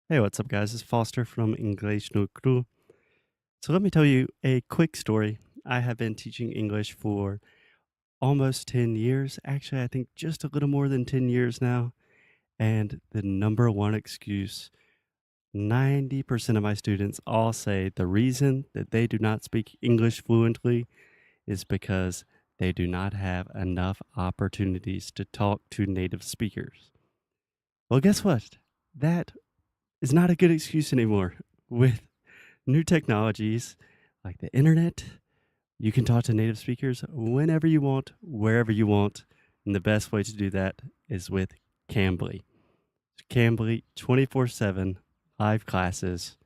Hey, what's up, guys? It's Foster from Inglês no Cru. So, let me tell you a quick story. I have been teaching English for almost 10 years. Actually, I think just a little more than 10 years now. And the number one excuse 90% of my students all say the reason that they do not speak English fluently is because they do not have enough opportunities to talk to native speakers. Well, guess what? That is not a good excuse anymore. With new technologies like the internet, you can talk to native speakers whenever you want, wherever you want. And the best way to do that is with Cambly. Cambly 24/7 live classes.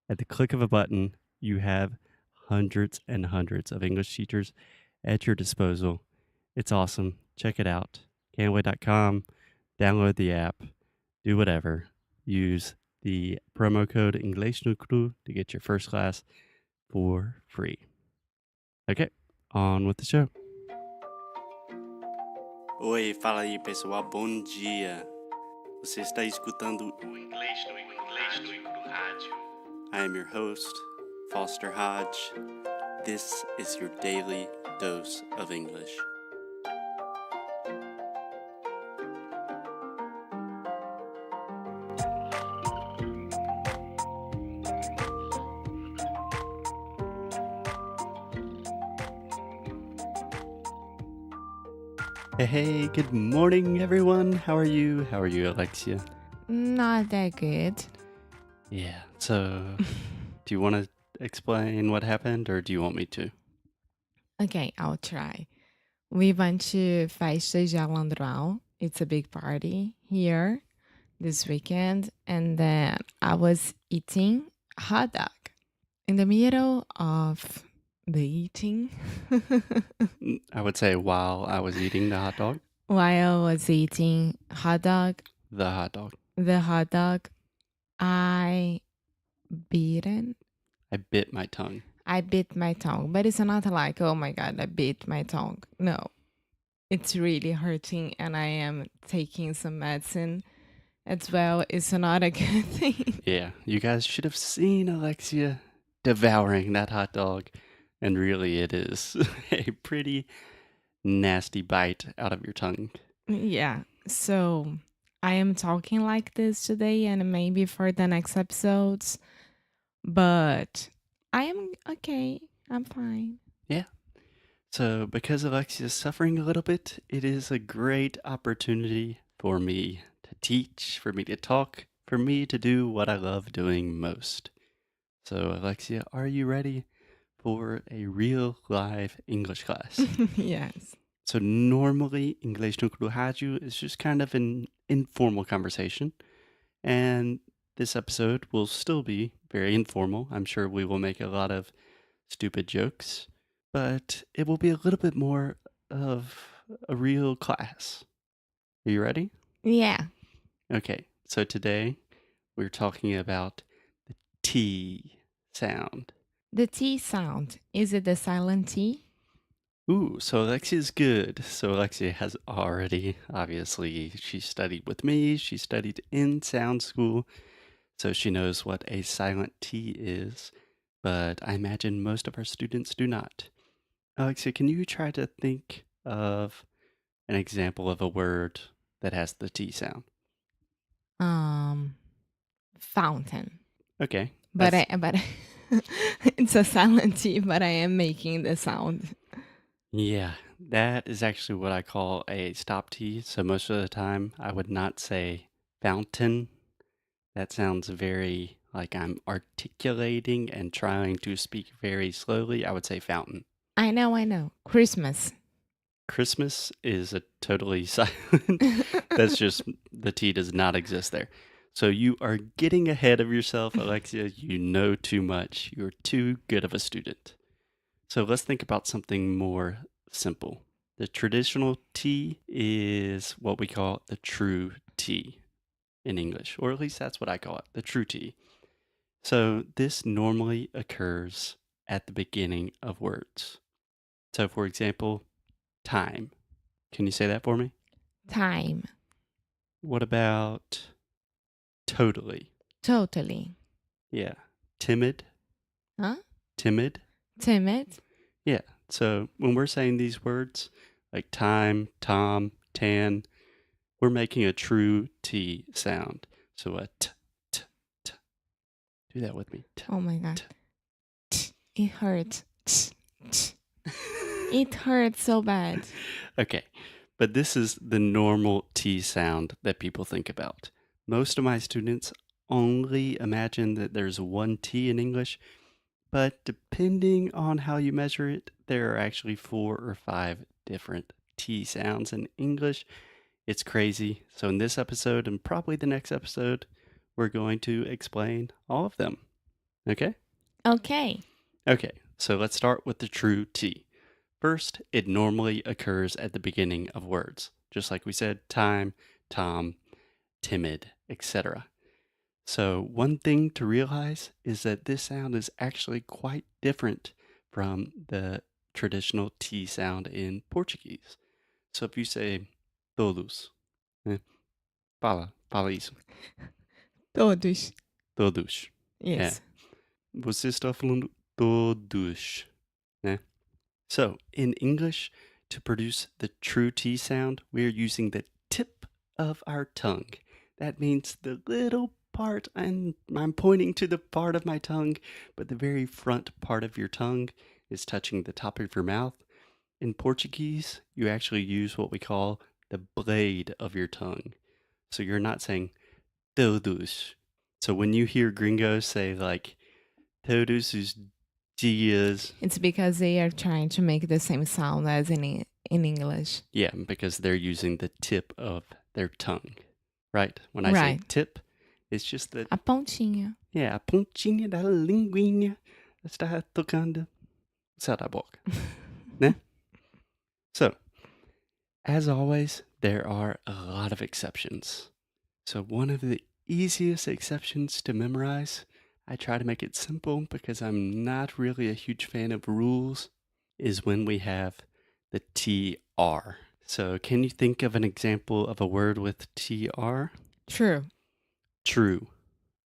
At the click of a button, you have hundreds and hundreds of English teachers at your disposal. It's awesome. Check it out. Cambly.com. Download the app. Do whatever. Use the promo code Inglês no Cru to get your first class for free. Okay, on with the show. Oi, fala aí pessoal, bom dia. Você está escutando o Inglês no Rádio. I am your host, Foster Hodge. This is your daily dose of English. Hey, good morning, everyone. How are you? How are you, Alexia? Not that good. Yeah, so do you want to explain what happened or do you want me to? Okay, I'll try. We went to Festa de Alandral. It's a big party here this weekend. And then I was eating hot dog in the middle of the eating. I would say while I was eating the hot dog. While I was eating hot dog, The hot dog. the hot dog, I bitten. I bit my tongue. I bit my tongue, but it's not like, oh my God, I bit my tongue. No, it's really hurting and I am taking some medicine as well. It's not a good thing. Yeah, you guys should have seen Alexia devouring that hot dog. And really, it is a pretty nasty bite out of your tongue. Yeah. So I am talking like this today and maybe for the next episodes, but I am okay. I'm fine. Yeah. So, because Alexia is suffering a little bit, it is a great opportunity for me to teach, for me to talk, for me to do what I love doing most. So, Alexia, are you ready for a real live English class? Yes. So normally, Inglês no Rádio is just kind of an informal conversation. And this episode will still be very informal. I'm sure we will make a lot of stupid jokes, but it will be a little bit more of a real class. Are you ready? Yeah. Okay, so today we're talking about the T sound. The T sound. Is it the silent T? Ooh, so Alexia's good. So Alexia has already, obviously, she studied with me. She studied in sound school. So she knows what a silent T is. But I imagine most of our students do not. Alexia, can you try to think of an example of a word that has the T sound? Fountain. Okay. But it's a silent T, but I am making the sound. Yeah, that is actually what I call a stop T. So most of the time, I would not say fountain. That sounds very like I'm articulating and trying to speak very slowly. I would say fountain. I know. Christmas. Christmas is a totally silent. That's just the T does not exist there. So you are getting ahead of yourself, Alexia. You know too much. You're too good of a student. So let's think about something more simple. The traditional T is what we call the true T in English, or at least that's what I call it, the true T. So this normally occurs at the beginning of words. So for example, time. Can you say that for me? Time. What about totally? Totally. Yeah. Timid, Huh? timid. Timid. Yeah. So when we're saying these words like time, tom, tan, we're making a true T sound. So a t, t, t. Do that with me. T, Oh my God. t. It hurts. It hurts so bad. Okay. But this is the normal T sound that people think about. Most of my students only imagine that there's one T in English, but depending on how you measure it, there are actually 4 or 5 different T sounds in English. It's crazy. So, in this episode and probably the next episode, we're going to explain all of them. Okay? Okay. Okay, so let's start with the true T. First, it normally occurs at the beginning of words, just like we said time, tom, timid, etc. So, one thing to realize is that this sound is actually quite different from the traditional T sound in Portuguese. So, if you say todos, né? Fala isso. Todos. Todos. É. Yes. Você está falando todos, né? So, in English, to produce the true T sound, we're using the tip of our tongue. That means the little part, and I'm pointing to the part of my tongue, but the very front part of your tongue is touching the top of your mouth. In Portuguese, you actually use what we call the blade of your tongue. So you're not saying todos. So when you hear gringos say like todos os dias, It's because they are trying to make the same sound as in English. yeah, because they're using the tip of their tongue, right? When I say Right. tip, it's just that, A pontinha. yeah, a pontinha da linguinha está tocando o céu da boca, né? So, as always, there are a lot of exceptions. So, one of the easiest exceptions to memorize, I try to make it simple because I'm not really a huge fan of rules, is when we have the TR. So, can you think of an example of a word with TR? True. True.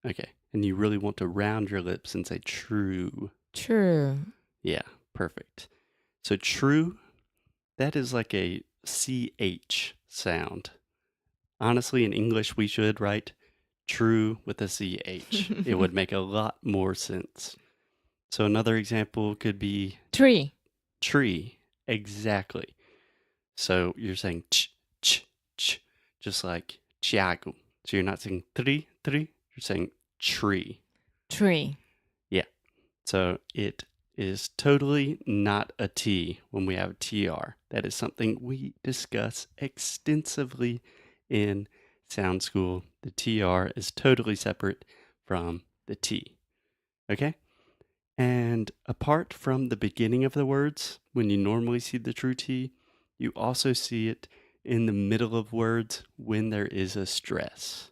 Okay. And you really want to round your lips and say true. True. Yeah, perfect. So, true, that is like a CH sound. Honestly, in English, we should write true with a CH. It would make a lot more sense. So, another example could be Tree. tree. Exactly. So, you're saying ch, just like Tiago. So, you're not saying tri, you're saying tree. Tree. Yeah. So, it is totally not a T when we have a TR. That is something we discuss extensively in sound school. The TR is totally separate from the T. Okay? And apart from the beginning of the words, when you normally see the true T, you also see it in the middle of words when there is a stress.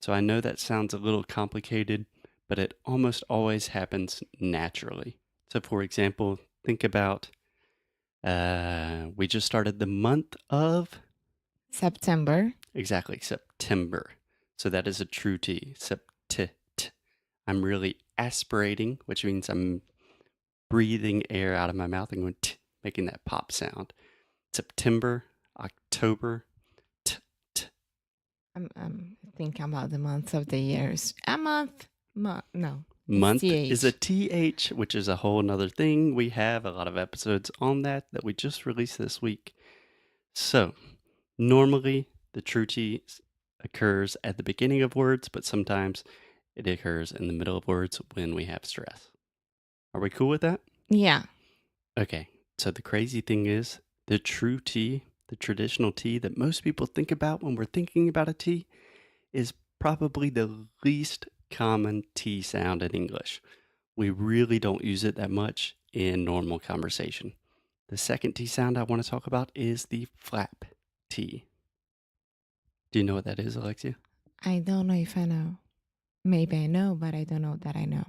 So I know that sounds a little complicated, but it almost always happens naturally. So, for example, think about we just started the month of September. exactly September. So that is a true T. Sept. I'm really aspirating, which means I'm breathing air out of my mouth and going t, making that pop sound. September, October, t, t. I'm thinking about the months of the years. A month. No. Month It's is a TH. TH, which is a whole nother thing. We have a lot of episodes on that we just released this week. So, normally the true T occurs at the beginning of words, but sometimes it occurs in the middle of words when we have stress. Are we cool with that? Yeah. Okay, so the crazy thing is the true T, the traditional T that most people think about when we're thinking about a T, is probably the least common T sound in English. We really don't use it that much in normal conversation. The second T sound I want to talk about is the flap T. Do you know what that is, Alexia? I don't know if I know. Maybe I know, but I don't know that I know.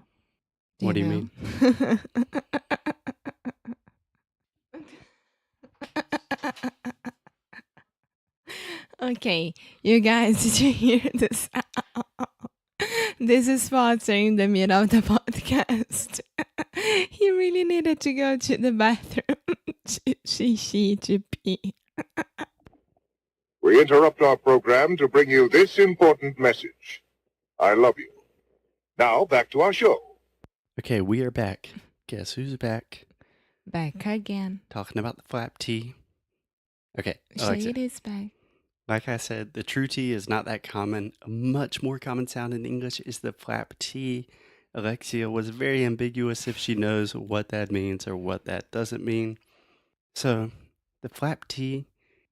Do What do you you mean? know? Okay, you guys, did you hear this? This is Foster in the middle of the podcast. He really needed to go to the bathroom. To pee. We interrupt our program to bring you this important message. I love you. Now, back to our show. Okay, we are back. Guess who's back? Back again. Talking about the flap T. Okay, Shade Alexa. is back. Like I said, the true T is not that common. A much more common sound in English is the flap T. Alexia was very ambiguous if she knows what that means or what that doesn't mean. So, the flap T,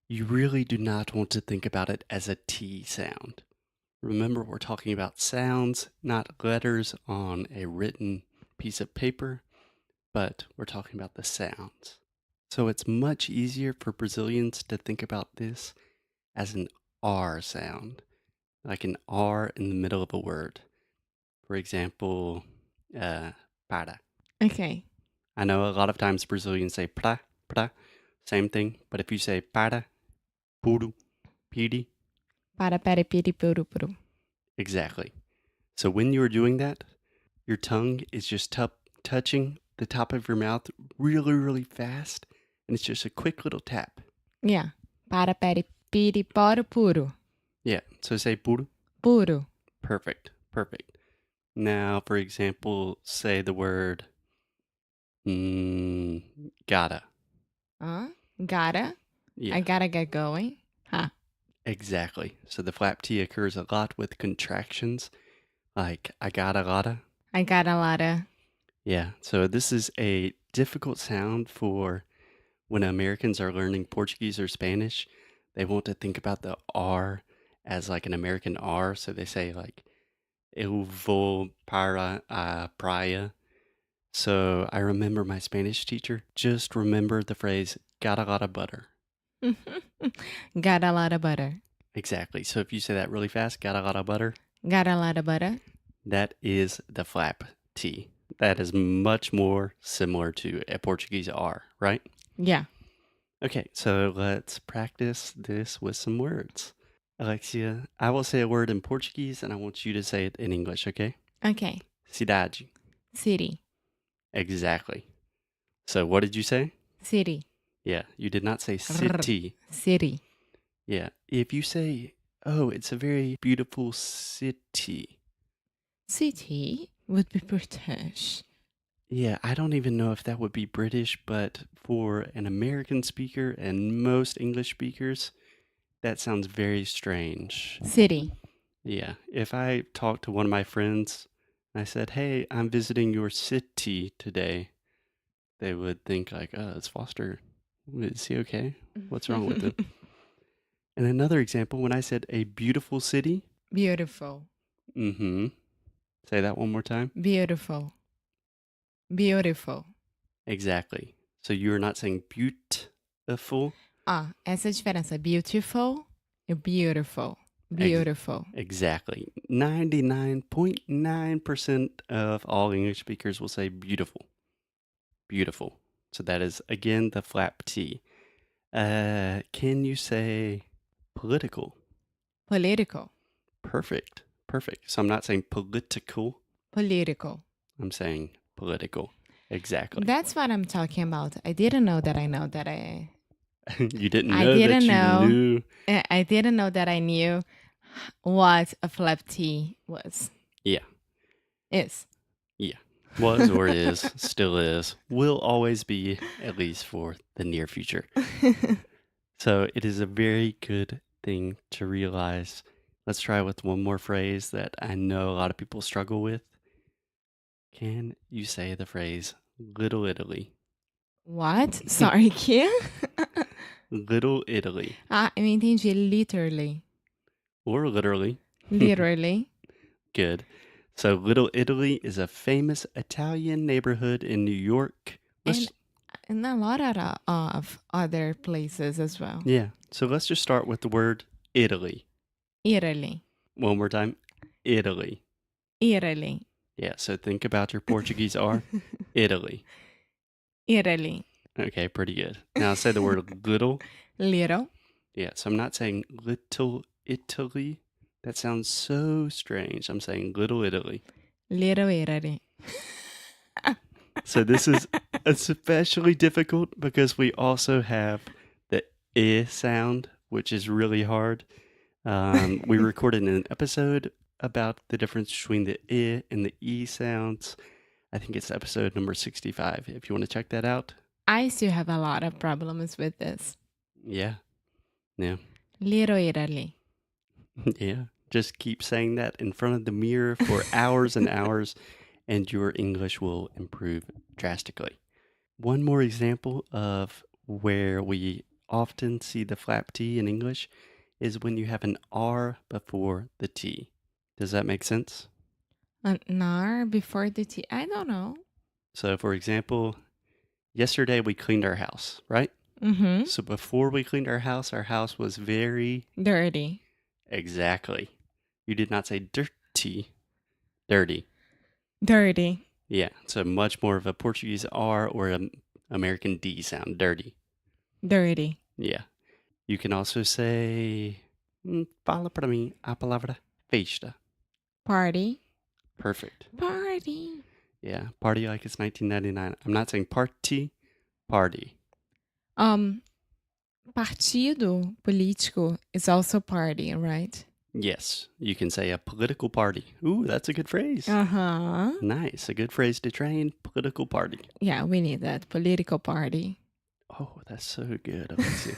you really do not want to think about it as a T sound. Remember, we're talking about sounds, not letters on a written piece of paper, but we're talking about the sounds. So it's much easier for Brazilians to think about this as an R sound, like an R in the middle of a word. For example, para. Okay. I know a lot of times Brazilians say pra, same thing, but if you say para, puru, piri, Para piri puru puru. exactly. So when you're doing that, your tongue is just touching the top of your mouth really, really fast, and it's just a quick little tap. Yeah. Para piri poro puro. Yeah, so say puru. Puro. Perfect. Now, for example, say the word gotta. Gotta? Yeah, I gotta get going. Huh. exactly. So the flap T occurs a lot with contractions, like I got a lotta. I got a lot of... Yeah, so this is a difficult sound for when Americans are learning Portuguese or Spanish. They want to think about the R as like an American R, so they say like eu vou para a praia. So I remember my Spanish teacher just remembered the phrase got a lot of butter. Got a lot of butter. Exactly. So if you say that really fast, got a lot of butter, Got a lot of butter. that is the flap T. That is much more similar to a Portuguese R, right? Yeah. Okay, so let's practice this with some words. Alexia, I will say a word in Portuguese and I want you to say it in English, okay? Okay. Cidade. City. Exactly. So what did you say? City. Yeah, you did not say city. City. Yeah, if you say, oh, it's a very beautiful city. City would be British. Yeah, I don't even know if that would be British, but for an American speaker and most English speakers, that sounds very strange. City. Yeah, if I talked to one of my friends and I said, hey, I'm visiting your city today, they would think like, oh, it's Foster. Is he okay? What's wrong with him? And another example, when I said a beautiful city. Beautiful. Mm-hmm. Say that one more time. Beautiful. Beautiful. Exactly. So you're not saying beautiful. Essa é a diferença. Beautiful e beautiful. Beautiful. Exactly. 99.9% of all English speakers will say beautiful. Beautiful. So that is, again, the flap T. Can you say political? Political. Perfect. So I'm not saying political. Political. I'm saying political. Exactly. That's what I'm talking about. I didn't know that I know that I... You didn't know I didn't that you know. knew. I didn't know that I knew what a flap T was. Yeah. Is. Yeah. Was or is, still is, will always be, at least for the near future. So it is a very good thing to realize. Let's try with one more phrase that I know a lot of people struggle with. Can you say the phrase Little Italy? What? Sorry, que? Little Italy. Eu entendi. Literally. Or literally. Literally. Good. So Little Italy is a famous Italian neighborhood in New York. And a lot of other places as well. Yeah. So let's just start with the word Italy. Italy. One more time. Italy. Italy. Yeah. So think about your Portuguese R. Italy. Italy. Okay. Pretty good. Now say the word little. Little. Yeah. So I'm not saying little Italy. That sounds so strange. I'm saying Little Italy. Little Italy. So this is especially difficult because we also have the I sound, which is really hard. We recorded an episode about the difference between the I and the E sounds. I think it's episode number 65. If you want to check that out. I still have a lot of problems with this. Yeah. Yeah. Little Italy. Yeah. Just keep saying that in front of the mirror for hours and hours, and your English will improve drastically. One more example of where we often see the flap T in English is when you have an R before the T. Does that make sense? An R before the T. I don't know. So, for example, yesterday we cleaned our house, right? Mm-hmm. So before we cleaned our house was very... Dirty. Exactly. You did not say dirty. Dirty. Dirty. Yeah, so much more of a Portuguese R or an American D sound. Dirty. Dirty. Yeah. You can also say... Fala para mim a palavra festa. Party. Perfect. Party. Yeah, party like it's 1999. I'm not saying party, party. Partido político is also party, right? Yes, you can say a political party. Ooh, that's a good phrase. Uh-huh. Nice, a good phrase to train. Political party. Yeah, we need that. Political party. Oh, that's so good, Alexia.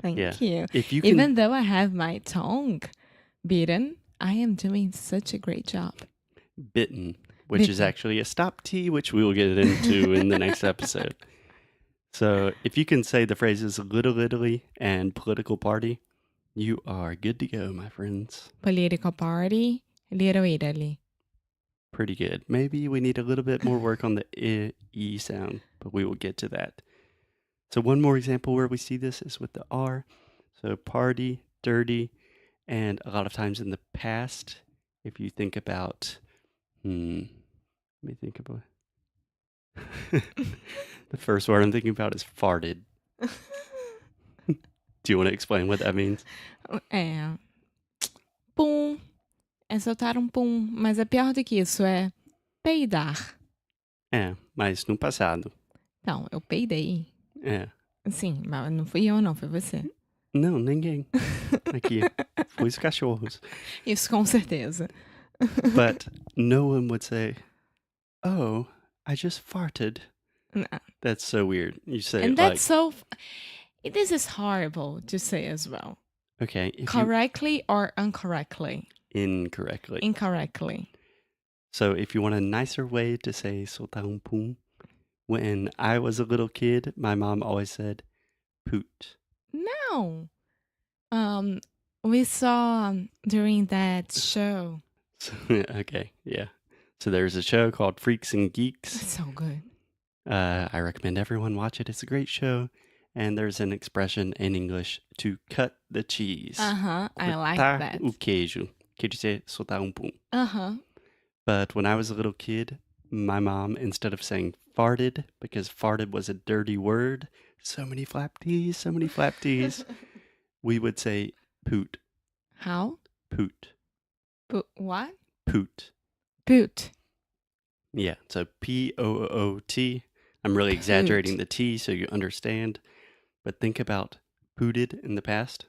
Thank Yeah. you. If you can, Even though I have my tongue beaten, I am doing such a great job. bitten, which is Bitten. actually a stop T, which we will get into in the next episode. So if you can say the phrases Little Italy and political party, you are good to go, my friends. Political party, Little Italy. Pretty good. Maybe we need a little bit more work on the E sound, but we will get to that. So one more example where we see this is with the R. So party, dirty, and a lot of times in the past, if you think about, let me think about the first word I'm thinking about is farted. Do you want to explain what that means? Pum. É soltar pum. Mas é pior do que isso, é peidar. É, mas no passado. Não, eu peidei. É. Sim, mas não fui eu, não, foi você. Não, ninguém. Aqui. Foi os cachorros. Isso com certeza. But no one would say, oh, I just farted. No. That's so weird. You say And it that's like... this is horrible to say as well. Okay. Correctly or incorrectly? Incorrectly. Incorrectly. So if you want a nicer way to say soltar pum, when I was a little kid, my mom always said poot. No. We saw during that show. Okay, yeah. So there's a show called Freaks and Geeks. It's so good. I recommend everyone watch it. It's a great show. And there's an expression in English to cut the cheese. Uh-huh. I like Cortar that. o queijo. Quer dizer, soltar pum. Uh-huh. But when I was a little kid, my mom, instead of saying farted, because farted was a dirty word, so many flap T's, we would say poot. How? Poot. What? Poot. Poot. Yeah, so P-O-O-T. I'm really exaggerating the T so you understand. But think about pooted in the past.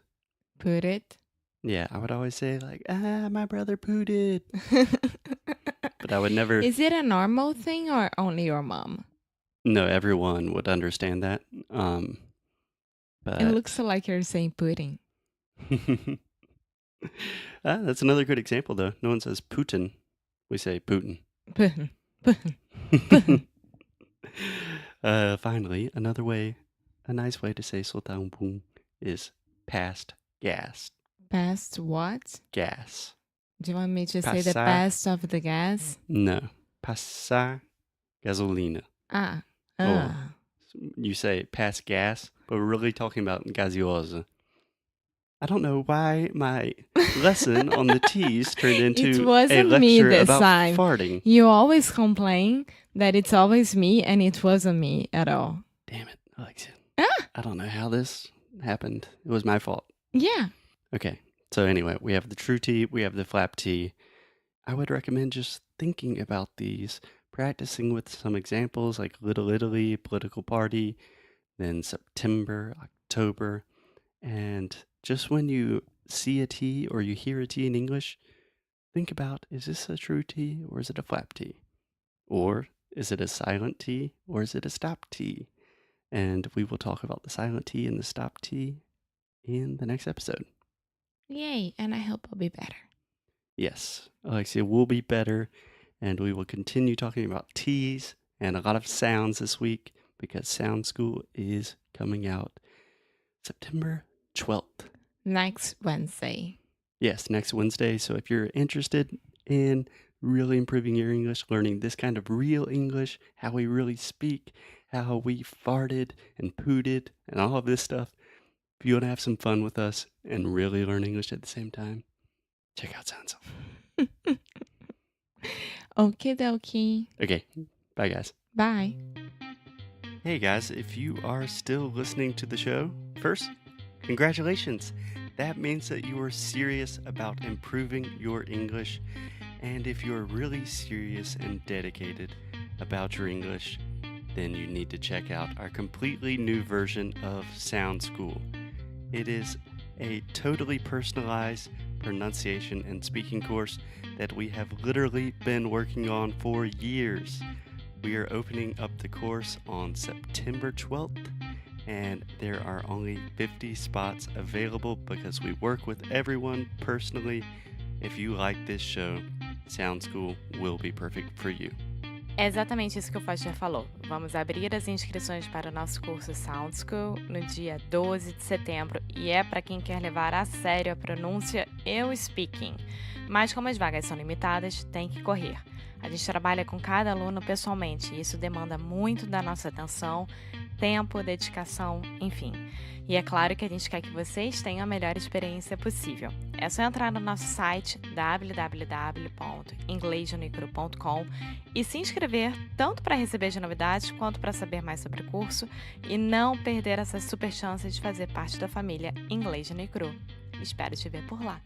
Put it. Yeah, I would always say like, my brother pooted. But I would never... Is it a normal thing or only your mom? No, everyone would understand that. But It looks like you're saying pudding. That's another good example, though. No one says Putin. We say Putin. Putin. Putin. Finally, a nice way to say soltar pum is past gas. Past what? Gas. Do you want me to say the Passar. best of the gas? No. Passar gasolina. Ah. Oh. You say pass gas, but we're really talking about gaseosa. I don't know why my lesson on the T's turned into It a wasn't lecture me this about time. farting. You always complain that it's always me and it wasn't me at all. Damn it, Alexia. Ah. I don't know how this happened. It was my fault. Yeah. Okay, So anyway, we have the true T, we have the flap T. I would recommend just thinking about these, practicing with some examples like Little Italy, political party, then September, October, and just when you see a T or you hear a T in English, think about, is this a true T or is it a flap T? Or is it a silent T or is it a stop T? And we will talk about the silent T and the stop T in the next episode. Yay, and I hope I'll be better. Yes, Alexia will be better, and we will continue talking about T's and a lot of sounds this week because Sound School is coming out September 12th. Next Wednesday. Yes, next Wednesday. So if you're interested in really improving your English, learning this kind of real English, how we really speak, how we farted and pooted and all of this stuff, if you want to have some fun with us and really learn English at the same time, check out Sound School. Okie dokie. Okay, bye guys. Bye. Hey guys, if you are still listening to the show, first, congratulations. That means that you are serious about improving your English. And if you're really serious and dedicated about your English, then you need to check out our completely new version of Sound School. It is a totally personalized pronunciation and speaking course that we have literally been working on for years. We are opening up the course on September 12th, and there are only 50 spots available because we work with everyone personally. If you like this show, Sound School will be perfect for you. É exatamente isso que o Foster falou. Vamos abrir as inscrições para o nosso curso Sound School no dia 12 de setembro e é para quem quer levar a sério a pronúncia e o speaking. Mas como as vagas são limitadas, tem que correr. A gente trabalha com cada aluno pessoalmente e isso demanda muito da nossa atenção, tempo, dedicação, enfim. E é claro que a gente quer que vocês tenham a melhor experiência possível. É só entrar no nosso site www.inglesjeunicru.com e se inscrever tanto para receber as novidades quanto para saber mais sobre o curso e não perder essa super chance de fazer parte da família Inglês Unicru. Espero te ver por lá.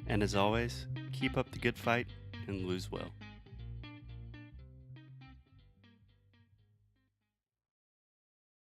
And as always, keep up the good fight and lose well.